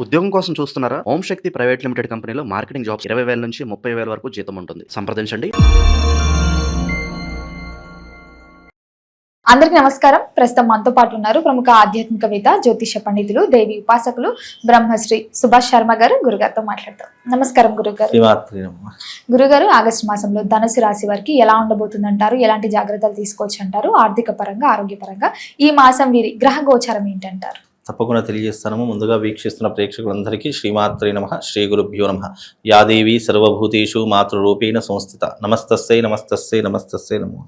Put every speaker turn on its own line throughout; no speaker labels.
ఉద్యోగం కోసం చూస్తున్నారా? ఓం శక్తి ప్రైవేట్ లిమిటెడ్ కంపెనీలో మార్కెటింగ్ జాబ్స్ 20,000 నుంచి 30,000 వరకు జీతం ఉంటుంది. సంప్రదించండి.
అందరికీ నమస్కారం. ప్రస్తుతం మనతో పాటు ఉన్నారు ప్రముఖ ఆధ్యాత్మికవేత్త, జ్యోతిష పండితులు, దేవి ఉపాసకులు బ్రహ్మశ్రీ సుభాష్ శర్మ గారు. గురుగారితో మాట్లాడతాం. నమస్కారం గురుగారు. గురుగారు, ఆగస్టు మాసంలో ధనుసు రాశి వారికి ఎలా ఉండబోతుందంటారు? ఎలాంటి జాగ్రత్తలు తీసుకోవచ్చు అంటారు? ఆర్థిక పరంగా, ఆరోగ్యపరంగా ఈ మాసం వీరి గ్రహ గోచారం ఏంటంటారు?
తప్పకుండా తెలియజేస్తాము. ముందుగా వీక్షిస్తున్న ప్రేక్షకులందరికీ శ్రీమాత్రే నమః, శ్రీ గురుభ్యో నమః. యాదేవి సర్వభూతేషు మాతృరూపేణ సంస్థిత. నమస్తస్సై నమస్తస్సై నమస్తస్సై నమో.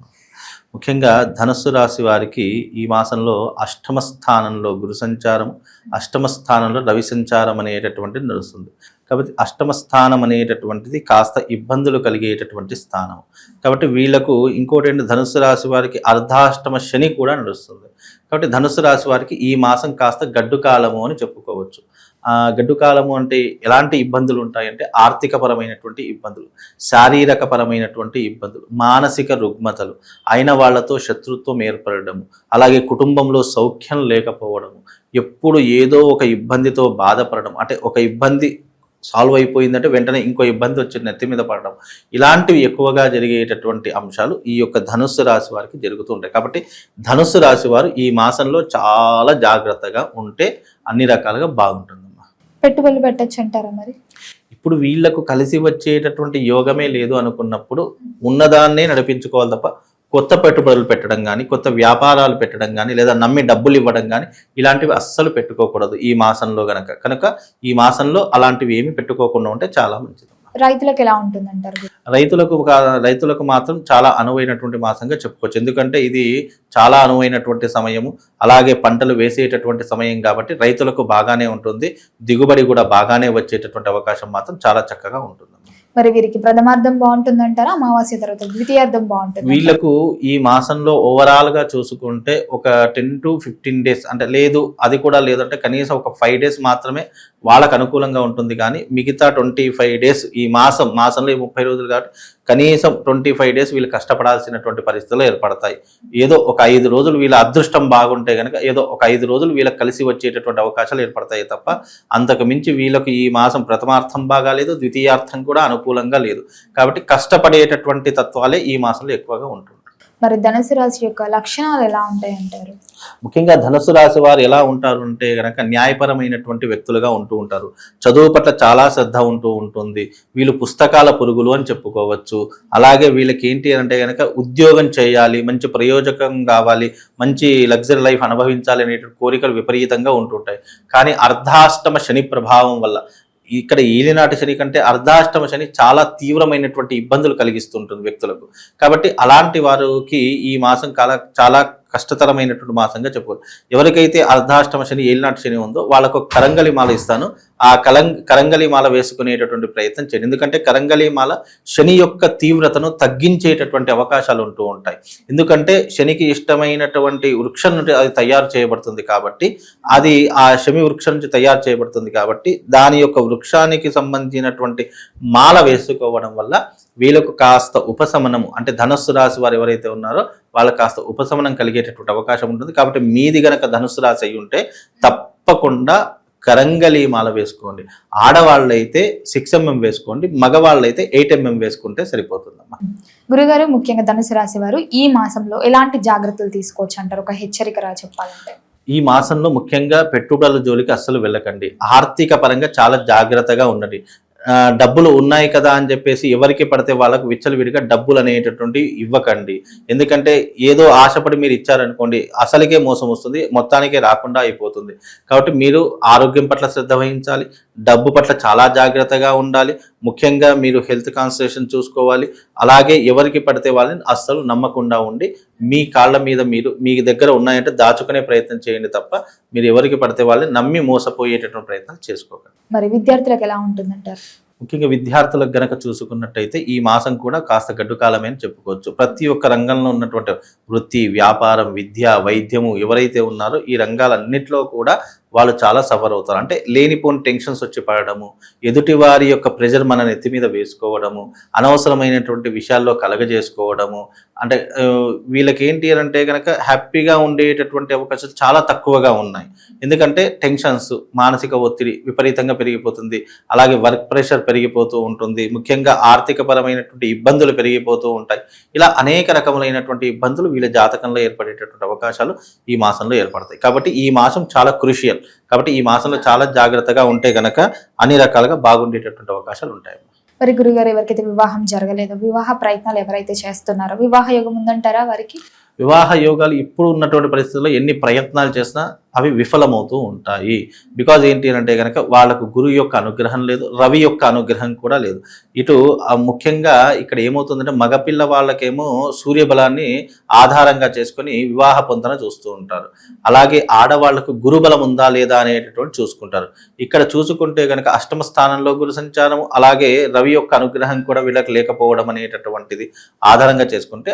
ముఖ్యంగా ధనుస్సు రాశి వారికి ఈ మాసంలో అష్టమ స్థానంలో గురు సంచారం, అష్టమ స్థానంలో రవి సంచారం అనేటటువంటిది నడుస్తుంది. కాబట్టి అష్టమ స్థానం అనేటటువంటిది కాస్త ఇబ్బందులు కలిగేటటువంటి స్థానం. కాబట్టి వీళ్లకు ఇంకోటి ఏంటి, ధనుస్సు రాశి వారికి అర్ధాష్టమ శని కూడా నడుస్తుంది. కాబట్టి ధనుస్సు రాశి వారికి ఈ మాసం కాస్త గడ్డు కాలము అని చెప్పుకోవచ్చు. గడ్డు కాలము అంటే ఎలాంటి ఇబ్బందులు ఉంటాయంటే ఆర్థిక పరమైనటువంటి ఇబ్బందులు, శారీరక పరమైనటువంటి ఇబ్బందులు, మానసిక రుగ్మతలు, అయిన వాళ్లతో శత్రుత్వం ఏర్పడము, అలాగే కుటుంబంలో సౌఖ్యం లేకపోవడము, ఎప్పుడు ఏదో ఒక ఇబ్బందితో బాధపడడం, అంటే ఒక ఇబ్బంది సాల్వ్ అయిపోయిందంటే వెంటనే ఇంకో ఇబ్బంది వచ్చి నెత్తి మీద పడడం, ఇలాంటివి ఎక్కువగా జరిగేటటువంటి అంశాలు ఈ యొక్క ధనుస్సు రాశి వారికి జరుగుతూ ఉంటాయి. కాబట్టి ధనుస్సు రాశి వారు ఈ మాసంలో చాలా జాగ్రత్తగా ఉంటే అన్ని రకాలుగా బాగుంటుందమ్మా.
పెట్టుబడులు పెట్టచ్చు అంటారా? మరి
ఇప్పుడు వీళ్లకు కలిసి వచ్చేటటువంటి యోగమే లేదు అనుకున్నప్పుడు ఉన్నదాన్నే నడిపించుకోవాలి తప్ప కొత్త పెట్టుబడులు పెట్టడం కానీ, కొత్త వ్యాపారాలు పెట్టడం కానీ, లేదా నమ్మి డబ్బులు ఇవ్వడం కానీ ఇలాంటివి అస్సలు పెట్టుకోకూడదు ఈ మాసంలో కనుక ఈ మాసంలో అలాంటివి ఏమి పెట్టుకోకుండా ఉంటే చాలా మంచిది.
రైతులకు ఎలా ఉంటుందంటారు?
రైతులకు మాత్రం చాలా అనువైనటువంటి మాసంగా చెప్పుకోవచ్చు. ఎందుకంటే ఇది చాలా అనువైనటువంటి సమయము, అలాగే పంటలు వేసేటటువంటి సమయం కాబట్టి రైతులకు బాగానే ఉంటుంది. దిగుబడి కూడా బాగానే వచ్చేటటువంటి అవకాశం మాత్రం చాలా చక్కగా ఉంటుంది.
మరి వీరికి ప్రథమార్థం బాగుంటుందంటారా? అమావాస్య తర్వాత ద్వితీయార్థం బాగుంటుంది?
వీళ్ళకు ఈ మాసంలో ఓవరాల్ గా చూసుకుంటే ఒక 10 to 15 days, అంటే లేదు అది కూడా లేదంటే కనీసం ఒక 5 days మాత్రమే వాళ్ళకు అనుకూలంగా ఉంటుంది. కానీ మిగతా 25 days ఈ మాసంలో ఈ 30 రోజులు కాబట్టి కనీసం 25 days వీళ్ళు కష్టపడాల్సినటువంటి పరిస్థితులు ఏర్పడతాయి. ఏదో ఒక 5 రోజులు వీళ్ళ అదృష్టం బాగుంటే కనుక ఏదో ఒక 5 రోజులు వీళ్ళకి కలిసి వచ్చేటటువంటి అవకాశాలు ఏర్పడతాయి తప్ప అంతకు మించి వీళ్ళకి ఈ మాసం ప్రథమార్థం బాగాలేదు, ద్వితీయార్థం కూడా అనుకూలంగా లేదు. కాబట్టి కష్టపడేటటువంటి తత్వాలే ఈ మాసంలో ఎక్కువగా ఉంటుంది.
మరి ధనుసు రాశి యొక్క లక్షణాలు ఎలా ఉంటాయి అంటారు?
ముఖ్యంగా ధనుసు రాశి వారు ఎలా ఉంటారు అంటే కనుక న్యాయపరమైనటువంటి వ్యక్తులుగా ఉంటూ ఉంటారు. చదువు పట్ల చాలా శ్రద్ధ ఉంటుంది. వీళ్ళు పుస్తకాల పురుగులు అని చెప్పుకోవచ్చు. అలాగే వీళ్ళకి ఏంటి అంటే కనుక ఉద్యోగం చేయాలి, మంచి ప్రయోజకం కావాలి, మంచి లగ్జరీ లైఫ్ అనుభవించాలి అనేటువంటి కోరికలు విపరీతంగా ఉంటుంటాయి. కానీ అర్ధాష్టమ శని ప్రభావం వల్ల, ఇక్కడ ఏలినాటి శని కంటే అర్ధాష్టమ శని చాలా తీవ్రమైనటువంటి ఇబ్బందులు కలిగిస్తుంటుంది వ్యక్తులకు. కాబట్టి అలాంటి వారికి ఈ మాసం చాలా కష్టతరమైనటువంటి మాసంగా చెప్పుకోవచ్చు. ఎవరికైతే అర్ధాష్టమ శని, ఏలినాటి శని ఉందో వాళ్ళకు కరంగలి మాల ఇస్తాను. ఆ కరంగలి మాల వేసుకునేటటువంటి ప్రయత్నం చేయండి. ఎందుకంటే కరంగలి మాల శని యొక్క తీవ్రతను తగ్గించేటటువంటి అవకాశాలు ఉంటూ ఉంటాయి. ఎందుకంటే శనికి ఇష్టమైనటువంటి వృక్షం నుండి అది తయారు చేయబడుతుంది కాబట్టి, అది ఆ శమి వృక్షం నుంచి తయారు చేయబడుతుంది కాబట్టి దాని యొక్క వృక్షానికి సంబంధించినటువంటి మాల వేసుకోవడం వల్ల వీళ్ళకు కాస్త ఉపశమనము, అంటే ధనుస్సు రాశి వారు ఎవరైతే ఉన్నారో వాళ్ళకి కాస్త ఉపశమనం కలిగేటటువంటి అవకాశం ఉంటుంది. కాబట్టి మీది గనక ధనుస్సు రాశి అయి ఉంటే తప్పకుండా కరంగలి మాల వేసుకోండి. ఆడవాళ్ళైతే 6 mm వేసుకోండి, మగవాళ్ళైతే 8 mm వేసుకుంటే సరిపోతుందమ్మా.
గురుగారు, ముఖ్యంగా ధనుసు రాశి వారు ఈ మాసంలో ఎలాంటి జాగ్రత్తలు తీసుకోవచ్చు అంటారు? ఒక హెచ్చరికగా చెప్పాలంటే
ఈ మాసంలో ముఖ్యంగా పెట్టుబడుల జోలికి అస్సలు వెళ్ళకండి. ఆర్థిక పరంగా చాలా జాగ్రత్తగా ఉండండి. డబ్బులు ఉన్నాయి కదా అని చెప్పేసి ఎవరికి పడితే వాళ్ళకు విచ్చలవిడిగా డబ్బులు అనేటటువంటి ఇవ్వకండి. ఎందుకంటే ఏదో ఆశపడి మీరు ఇచ్చారనుకోండి అసలుకే మోసం వస్తుంది, మొత్తానికే రాకుండా అయిపోతుంది. కాబట్టి మీరు ఆరోగ్యం పట్ల శ్రద్ధ వహించాలి, డబ్బు పట్ల చాలా జాగ్రత్తగా ఉండాలి. ముఖ్యంగా మీరు హెల్త్ కాన్సన్ట్రేషన్ చూసుకోవాలి. అలాగే ఎవరికి పడితే వాళ్ళని అస్సలు నమ్మకుండా ఉండి మీ కాళ్ళ మీద మీరు మీ దగ్గర ఉన్నాయంటే దాచుకునే ప్రయత్నం చేయండి తప్ప మీరు ఎవరికి పడితే వాళ్ళని నమ్మి మోసపోయేటటువంటి ప్రయత్నం చేసుకోకండి.
మరి విద్యార్థులకు ఎలా ఉంటుందంటారు?
ముఖ్యంగా విద్యార్థులకు గనక చూసుకున్నట్టయితే ఈ మాసం కూడా కాస్త గడ్డు కాలమే అని చెప్పుకోవచ్చు. ప్రతి ఒక్క రంగంలో ఉన్నటువంటి వృత్తి, వ్యాపారం, విద్య, వైద్యము ఎవరైతే ఉన్నారో ఈ రంగాలన్నింటిలో కూడా వాళ్ళు చాలా సఫర్ అవుతారు. అంటే లేనిపోని టెన్షన్స్ వచ్చి పడడము, ఎదుటి వారి యొక్క ప్రెజర్ మన నెత్తి మీద వేసుకోవడము, అనవసరమైనటువంటి విషయాల్లో కలగజేసుకోవడము, అంటే వీళ్ళకి ఏంటి అని అంటే కనుక హ్యాపీగా ఉండేటటువంటి అవకాశాలు చాలా తక్కువగా ఉన్నాయి. ఎందుకంటే టెన్షన్స్, మానసిక ఒత్తిడి విపరీతంగా పెరిగిపోతుంది, అలాగే వర్క్ ప్రెషర్ పెరిగిపోతూ ఉంటుంది, ముఖ్యంగా ఆర్థిక పరమైనటువంటి ఇబ్బందులు పెరిగిపోతూ ఉంటాయి. ఇలా అనేక రకములైనటువంటి ఇబ్బందులు వీళ్ళ జాతకంలో ఏర్పడేటటువంటి అవకాశాలు ఈ మాసంలో ఏర్పడతాయి. కాబట్టి ఈ మాసం చాలా క్రూషియల్. కాబట్టి ఈ మాసంలో చాలా జాగ్రత్తగా ఉంటే గనక అన్ని రకాలుగా బాగుండేటటువంటి అవకాశాలు ఉంటాయి.
మరి గురుగారు, ఎవరికైతే వివాహం జరగలేదో, వివాహ ప్రయత్నాలు ఎవరైతే చేస్తున్నారో వివాహ యోగం ఉందంటారా వారికి?
వివాహ యోగాలు ఇప్పుడు ఉన్నటువంటి పరిస్థితుల్లో ఎన్ని ప్రయత్నాలు చేసినా అవి విఫలమవుతూ ఉంటాయి. బికాజ్ ఏంటి అంటే కనుక వాళ్ళకు గురువు యొక్క అనుగ్రహం లేదు, రవి యొక్క అనుగ్రహం కూడా లేదు. ఇటు ముఖ్యంగా ఇక్కడ ఏమవుతుందంటే మగపిల్ల వాళ్ళకేమో సూర్యబలాన్ని ఆధారంగా చేసుకొని వివాహ పొందన చూస్తూ ఉంటారు. అలాగే ఆడవాళ్లకు గురుబలం ఉందా లేదా అనేటటువంటి చూసుకుంటారు. ఇక్కడ చూసుకుంటే కనుక అష్టమ స్థానంలో గురు సంచారం, అలాగే రవి యొక్క అనుగ్రహం కూడా వీళ్ళకి లేకపోవడం అనేటటువంటిది ఆధారంగా చేసుకుంటే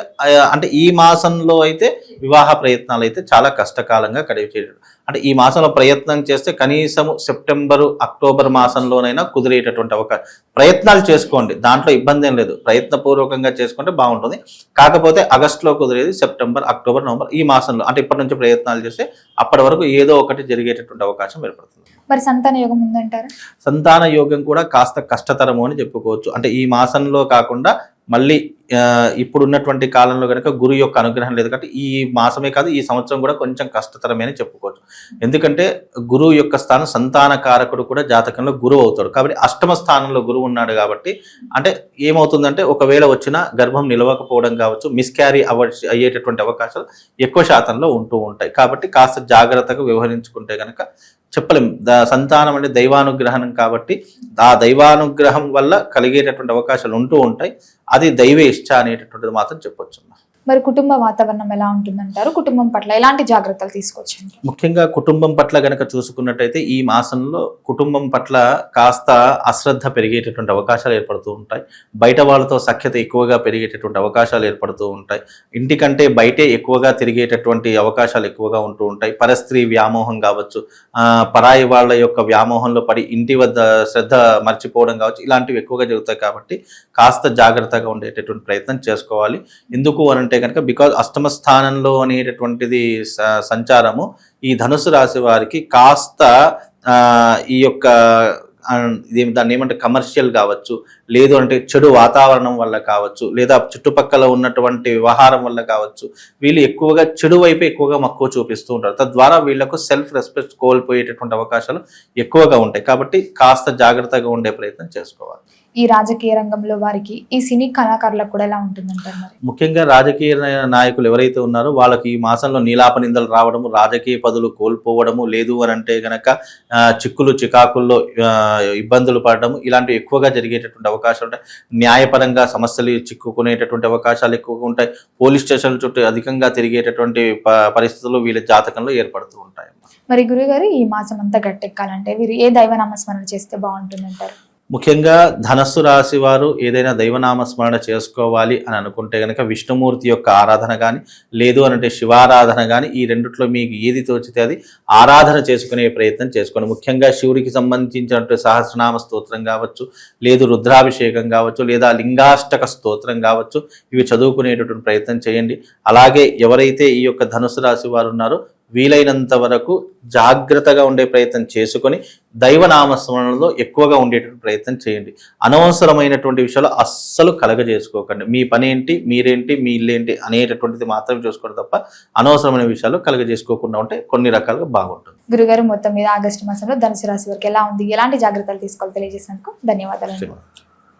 అంటే ఈ మాసంలో అయితే వివాహ ప్రయత్నాలు అయితే చాలా కష్టకాలంగా గడిచేటట్టు. అంటే ఈ మాసంలో ప్రయత్నం చేస్తే కనీసం సెప్టెంబరు, అక్టోబర్ మాసంలోనైనా కుదిరేటటువంటి అవకాశం. ప్రయత్నాలు చేసుకోండి, దాంట్లో ఇబ్బంది ఏం లేదు, ప్రయత్నపూర్వకంగా చేసుకుంటే బాగుంటుంది. కాకపోతే ఆగస్టులో కుదిరేది సెప్టెంబర్, అక్టోబర్, నవంబర్ ఈ మాసంలో, అంటే ఇప్పటి నుంచి ప్రయత్నాలు చేస్తే అప్పటి వరకు ఏదో ఒకటి జరిగేటటువంటి అవకాశం ఏర్పడుతుంది.
మరి సంతాన యోగం ఉందంటారా?
సంతాన యోగం కూడా కాస్త కష్టతరము అని చెప్పుకోవచ్చు. అంటే ఈ మాసంలో కాకుండా మళ్ళీ ఇప్పుడు ఉన్నటువంటి కాలంలో కనుక గురు యొక్క అనుగ్రహం లేదు కాబట్టి ఈ మాసమే కాదు ఈ సంవత్సరం కూడా కొంచెం కష్టతరమే అని చెప్పుకోవచ్చు. ఎందుకంటే గురువు యొక్క స్థానం సంతాన కారకుడు కూడా జాతకంలో గురువు అవుతాడు. కాబట్టి అష్టమ స్థానంలో గురువు ఉన్నాడు కాబట్టి అంటే ఏమవుతుందంటే ఒకవేళ వచ్చినా గర్భం నిలవకపోవడం కావచ్చు, మిస్క్యారీ అయ్యేటటువంటి అవకాశాలు ఎక్కువ శాతంలో ఉంటూ ఉంటాయి. కాబట్టి కాస్త జాగ్రత్తగా వ్యవహరించుకుంటే కనుక చెప్పలేం. సంతానం అంటే దైవానుగ్రహం కాబట్టి ఆ దైవానుగ్రహం వల్ల కలిగేటటువంటి అవకాశాలు ఉంటూ ఉంటాయి. అది దైవ ఇష్ట అనేటటువంటిది మాత్రం చెప్పొచ్చు.
మరి కుటుంబ వాతావరణం ఎలా ఉంటుందంటారు? కుటుంబం పట్ల ఎలాంటి జాగ్రత్తలు తీసుకోవచ్చు?
ముఖ్యంగా కుటుంబం పట్ల గనక చూసుకున్నట్టయితే ఈ మాసంలో కుటుంబం పట్ల కాస్త అశ్రద్ధ పెరిగేటటువంటి అవకాశాలు ఏర్పడుతూ ఉంటాయి. బయట వాళ్ళతో సఖ్యత ఎక్కువగా పెరిగేటటువంటి అవకాశాలు ఏర్పడుతూ ఉంటాయి. ఇంటికంటే బయటే ఎక్కువగా తిరిగేటటువంటి అవకాశాలు ఎక్కువగా ఉంటూ ఉంటాయి. పరస్త్రీ వ్యామోహం కావచ్చు, పరాయి వాళ్ళ యొక్క వ్యామోహంలో పడి ఇంటి వద్ద శ్రద్ధ మర్చిపోవడం కావచ్చు, ఇలాంటివి ఎక్కువగా జరుగుతాయి. కాబట్టి కాస్త జాగ్రత్తగా ఉండేటటువంటి ప్రయత్నం చేసుకోవాలి. ఎందుకు అనంటే కనుక బికాజ్ అష్టమ స్థానంలో అనేటటువంటిది సంచారము ఈ ధనుసు రాశి వారికి కాస్త ఈ యొక్క దాన్ని ఏమంటే కమర్షియల్ కావచ్చు, లేదు అంటే చెడు వాతావరణం వల్ల కావచ్చు, లేదా చుట్టుపక్కల ఉన్నటువంటి వ్యవహారం వల్ల కావచ్చు, వీళ్ళు ఎక్కువగా చెడు వైపు ఎక్కువగా మక్కువ చూపిస్తూ ఉంటారు. తద్వారా వీళ్లకు సెల్ఫ్ రెస్పెక్ట్ కోల్పోయేటటువంటి అవకాశాలు ఎక్కువగా ఉంటాయి. కాబట్టి కాస్త జాగ్రత్తగా ఉండే ప్రయత్నం చేసుకోవాలి.
ఈ రాజకీయ రంగంలో వారికి, ఈ సినీ కళాకారులకు కూడా ఎలా ఉంటుందంటారు? మరి
ముఖ్యంగా రాజకీయ నాయకులు ఎవరైతే ఉన్నారో వాళ్ళకి ఈ మాసంలో నీలాప నిందలు రావడము, రాజకీయ పదవులు కోల్పోవడము, లేదు అని అంటే గనక చిక్కులు చికాకుల్లో ఇబ్బందులు పడడము, ఇలాంటివి ఎక్కువగా జరిగేటటువంటి అవకాశాలు ఉంటాయి. న్యాయపరంగా సమస్యలు చిక్కుకునేటటువంటి అవకాశాలు ఎక్కువగా ఉంటాయి. పోలీస్ స్టేషన్ల చుట్టూ అధికంగా తిరిగేటటువంటి పరిస్థితులు వీళ్ళ జాతకంలో ఏర్పడుతూ ఉంటాయి.
మరి గురుగారు, ఈ మాసం అంతా గట్టెక్కాలంటే వీరు ఏ దైవనామస్మరణ చేస్తే బాగుంటుందంటారు?
ముఖ్యంగా ధనస్సు రాశి వారు ఏదైనా దైవనామస్మరణ చేసుకోవాలి అని అనుకుంటే కనుక విష్ణుమూర్తి యొక్క ఆరాధన కానీ, లేదు అనంటే శివారాధన కానీ, ఈ రెండిట్లో మీకు ఏది తోచితే అది ఆరాధన చేసుకునే ప్రయత్నం చేసుకోండి. ముఖ్యంగా శివుడికి సంబంధించినటువంటి సహస్రనామ స్తోత్రం కావచ్చు, లేదు రుద్రాభిషేకం కావచ్చు, లేదా లింగాష్టక స్తోత్రం కావచ్చు, ఇవి చదువుకునేటటువంటి ప్రయత్నం చేయండి. అలాగే ఎవరైతే ఈ యొక్క ధనుసు రాశి వారు ఉన్నారో వీలైనంత వరకు జాగ్రత్తగా ఉండే ప్రయత్నం చేసుకొని దైవనామస్మరణలో ఎక్కువగా ఉండేటువంటి ప్రయత్నం చేయండి. అనవసరమైనటువంటి విషయాలు అస్సలు కలగజేసుకోకండి. మీ పని ఏంటి, మీరేంటి, మీ ఇల్లేంటి అనేటటువంటిది మాత్రమే చూసుకోండి తప్ప అనవసరమైన విషయాలు కలగజేసుకోకుండా ఉంటే కొన్ని రకాలుగా బాగుంటుంది.
గురుగారు, మొత్తం మీద ఆగస్టు మాసంలో ధనుసు రాశి వారికి ఎలా ఉంది, ఎలాంటి జాగ్రత్తలు తీసుకోవాలి తెలియజేసినందుకు ధన్యవాదాలు.